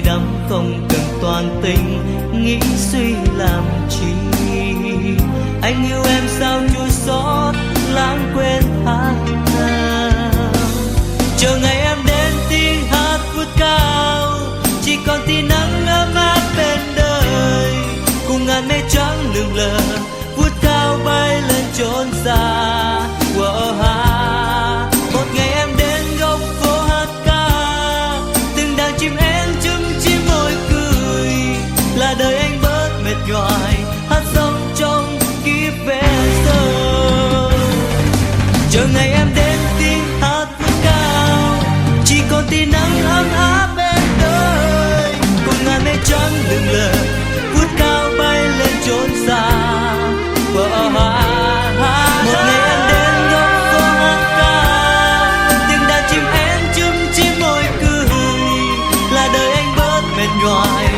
say đắm không cần toàn tình, nghĩ suy làm chi. Anh yêu em sao chua xót lãng quên tháng nào. Chờ ngày em đến tiếng hát vút cao, chỉ còn tia nắng ấm áp bên đời. Cùng ngàn mây trắng lượn lờ vút cao bay lên chốn xa. Một ngày em đến góc phố hát ca, từng đàn chim én chum chim môi cười, là đời anh bớt mệt nhoài hát sống trong kiếp vé sơ. Chờ ngày em đến tiếng hát vút cao, chỉ còn tia nắng ấm áp bên đời. Cùng ngàn mây trắng lượn lờ vút cao bay lên chốn xa. Một ngày em đến góc phố hát ca, từng đàn chim én chum chim môi cười, là đời anh bớt mệt nhoài